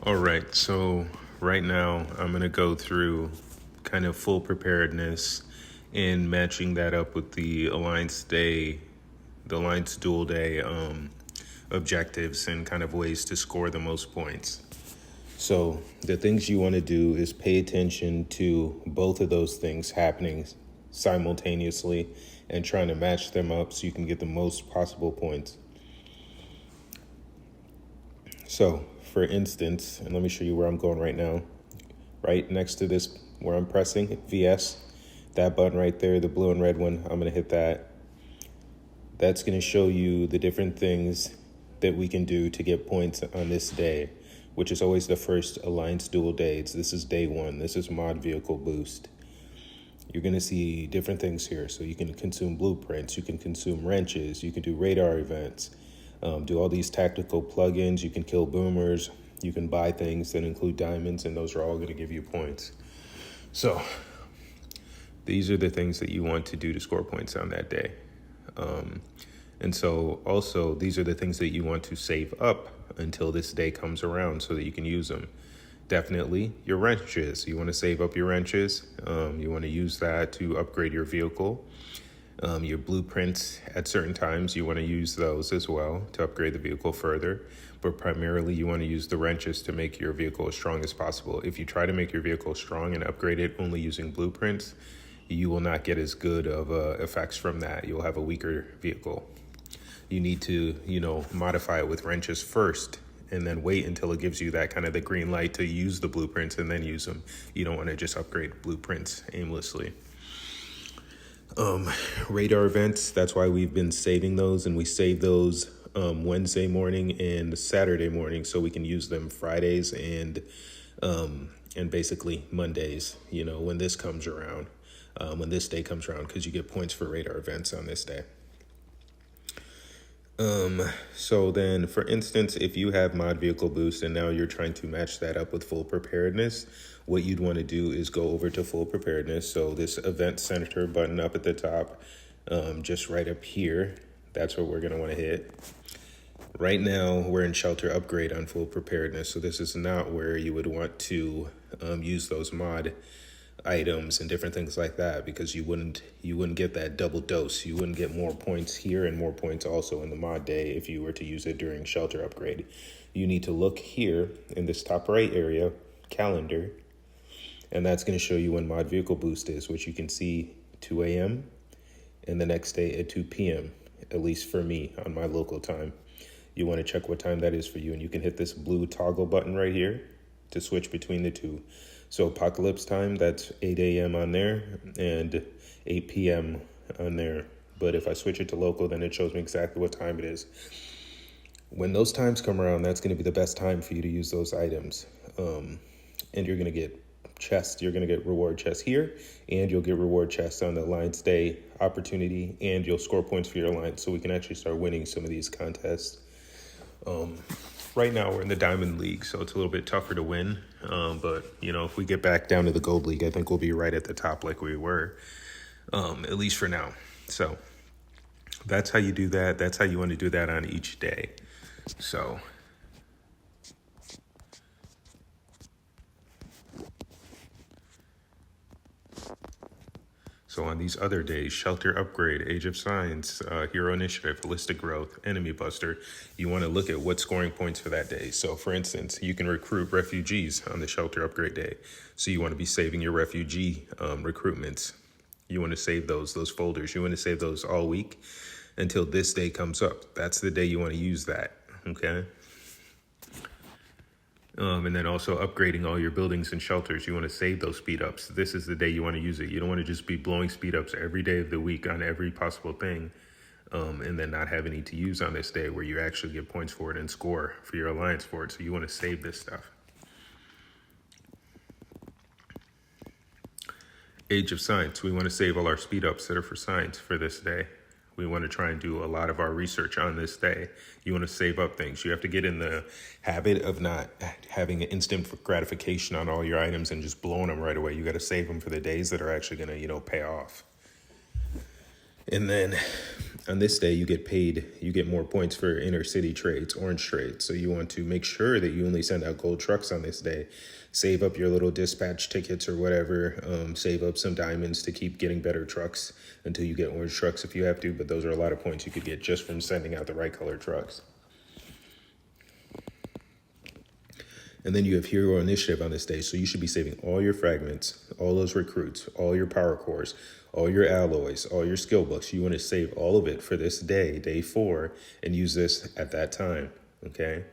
All right, so right now I'm going to go through kind of full preparedness and matching that up with the Alliance dual day objectives and kind of ways to score the most points. So the things you want to do is pay attention to both of those things happening simultaneously and trying to match them up so you can get the most possible points. So, for instance, and let me show you where I'm going right now. Right next to this, where I'm pressing VS, that button right there, the blue and red one, I'm going to hit that. That's going to show you the different things that we can do to get points on this day, which is always the first Alliance dual days. This is day one. This is mod vehicle boost. You're going to see different things here. So you can consume blueprints, you can consume wrenches, you can do radar events, do all these tactical plugins, you can kill boomers, you can buy things that include diamonds, and those are all going to give you points. So these are the things that you want to do to score points on that day. And so also these are the things that you want to save up until this day comes around so that you can use them. Definitely your wrenches. You want to save up your wrenches. You want to use that to upgrade your vehicle. Your blueprints at certain times, you want to use those as well to upgrade the vehicle further. But primarily, you want to use the wrenches to make your vehicle as strong as possible. If you try to make your vehicle strong and upgrade it only using blueprints, you will not get as good of effects from that. You'll have a weaker vehicle. You need to, modify it with wrenches first and then wait until it gives you that kind of the green light to use the blueprints and then use them. You don't want to just upgrade blueprints aimlessly. Radar events, that's why we've been saving those, and we save those Wednesday morning and Saturday morning so we can use them Fridays and basically Mondays, when this comes around, when this day comes around, because you get points for radar events on this day. So then, for instance, if you have mod vehicle boost and now you're trying to match that up with full preparedness, what you'd want to do is go over to full preparedness. So this event center button up at the top, just right up here, that's what we're going to want to hit. Right now, we're in shelter upgrade on full preparedness. So this is not where you would want to use those mod items and different things like that, because you wouldn't get that double dose. You wouldn't get more points here and more points also in the mod day if you were to use it during shelter upgrade. You need to look here in this top right area, calendar, and that's going to show you when mod vehicle boost is, which you can see 2 a.m. and the next day at 2 p.m., at least for me on my local time. You want to check what time that is for you, and you can hit this blue toggle button right here to switch between the two. So apocalypse time, that's 8 a.m. on there and 8 p.m. on there. But if I switch it to local, then it shows me exactly what time it is. When those times come around, that's going to be the best time for you to use those items. And you're going to get chests. You're going to get reward chests here, and you'll get reward chests on the Alliance Day opportunity, and you'll score points for your alliance. So we can actually start winning some of these contests. Right now we're in the Diamond League, so it's a little bit tougher to win. But, if we get back down to the Gold League, I think we'll be right at the top like we were, at least for now. So that's how you do that. That's how you want to do that on each day. So on these other days, Shelter Upgrade, Age of Science, Hero Initiative, Holistic Growth, Enemy Buster, you want to look at what scoring points for that day. So for instance, you can recruit refugees on the Shelter Upgrade day. So you want to be saving your refugee recruitments. You want to save those folders. You want to save those all week until this day comes up. That's the day you want to use that, okay? And then also upgrading all your buildings and shelters. You want to save those speed ups. This is the day you want to use it. You don't want to just be blowing speed ups every day of the week on every possible thing, and then not have any to use on this day where you actually get points for it and score for your alliance for it. So you want to save this stuff. Age of Science. We want to save all our speed ups that are for science for this day. We want to try and do a lot of our research on this day. You want to save up things. You have to get in the habit of not having an instant gratification on all your items and just blowing them right away. You got to save them for the days that are actually going to, pay off. And then On this day, you get paid, you get more points for inner city trades, orange trades. So you want to make sure that you only send out gold trucks on this day. Save up your little dispatch tickets or whatever. Save up some diamonds to keep getting better trucks until you get orange trucks if you have to. But those are a lot of points you could get just from sending out the right color trucks. And then you have hero initiative on this day. So you should be saving all your fragments, all those recruits, all your power cores, all your alloys, all your skill books. You want to save all of it for this day, day 4, and use this at that time. Okay.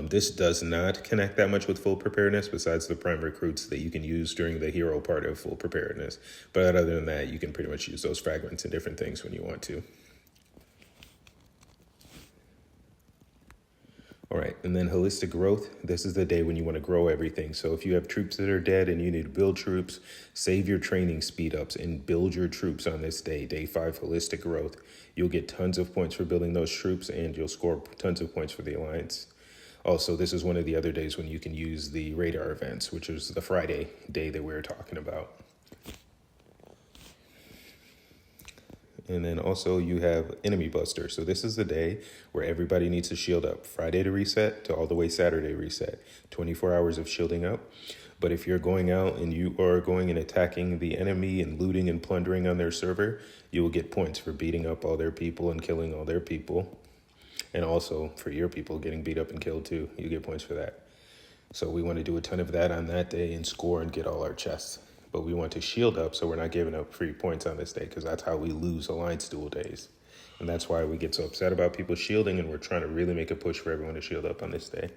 This does not connect that much with full preparedness besides the prime recruits that you can use during the hero part of full preparedness. But other than that, you can pretty much use those fragments in different things when you want to. All right, and then holistic growth. This is the day when you want to grow everything. So if you have troops that are dead and you need to build troops, save your training speed ups and build your troops on this day, day 5, holistic growth. You'll get tons of points for building those troops and you'll score tons of points for the alliance. Also, this is one of the other days when you can use the radar events, which is the Friday day that we were talking about. And then also you have enemy buster. So this is the day where everybody needs to shield up. Friday to reset to all the way Saturday reset. 24 hours of shielding up. But if you're going out and you are going and attacking the enemy and looting and plundering on their server, you will get points for beating up all their people and killing all their people. And also for your people getting beat up and killed too. You get points for that. So we want to do a ton of that on that day and score and get all our chests. But we want to shield up so we're not giving up free points on this day because that's how we lose alliance duel days. And that's why we get so upset about people shielding, and we're trying to really make a push for everyone to shield up on this day.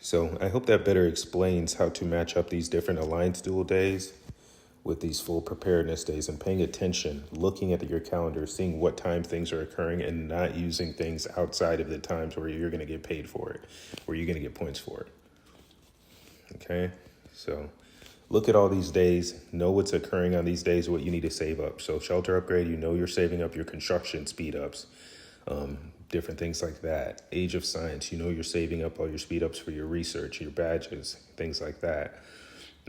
So I hope that better explains how to match up these different alliance duel days with these full preparedness days and paying attention, looking at your calendar, seeing what time things are occurring and not using things outside of the times where you're going to get paid for it, where you're going to get points for it. Okay, so look at all these days, know what's occurring on these days, what you need to save up. So shelter upgrade, you know you're saving up your construction speed ups, different things like that. Age of science, you know you're saving up all your speed ups for your research, your badges, things like that.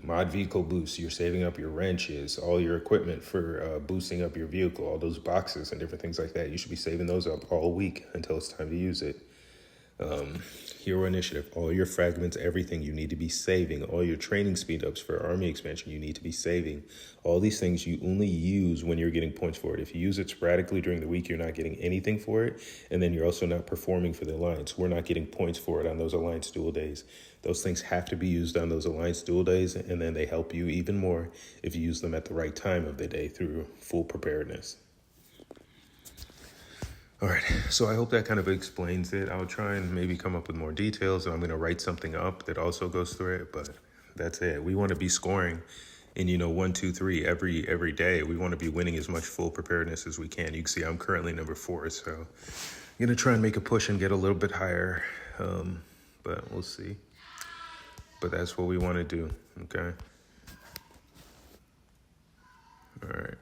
Mod vehicle boost, you're saving up your wrenches, all your equipment for boosting up your vehicle, all those boxes and different things like that. You should be saving those up all week until it's time to use it. Hero initiative, all your fragments, everything you need to be saving. All your training speed ups for army expansion, you need to be saving. All these things you only use when you're getting points for it. If you use it sporadically during the week, you're not getting anything for it. And then you're also not performing for the alliance. We're not getting points for it on those alliance duel days. Those things have to be used on those alliance duel days, and then they help you even more if you use them at the right time of the day through full preparedness. All right, so I hope that kind of explains it. I'll try and maybe come up with more details, and I'm going to write something up that also goes through it, but that's it. We want to be scoring in, 1, 2, 3 every day. We want to be winning as much full preparedness as we can. You can see I'm currently number 4, so I'm going to try and make a push and get a little bit higher, but we'll see. But that's what we want to do, okay? All right.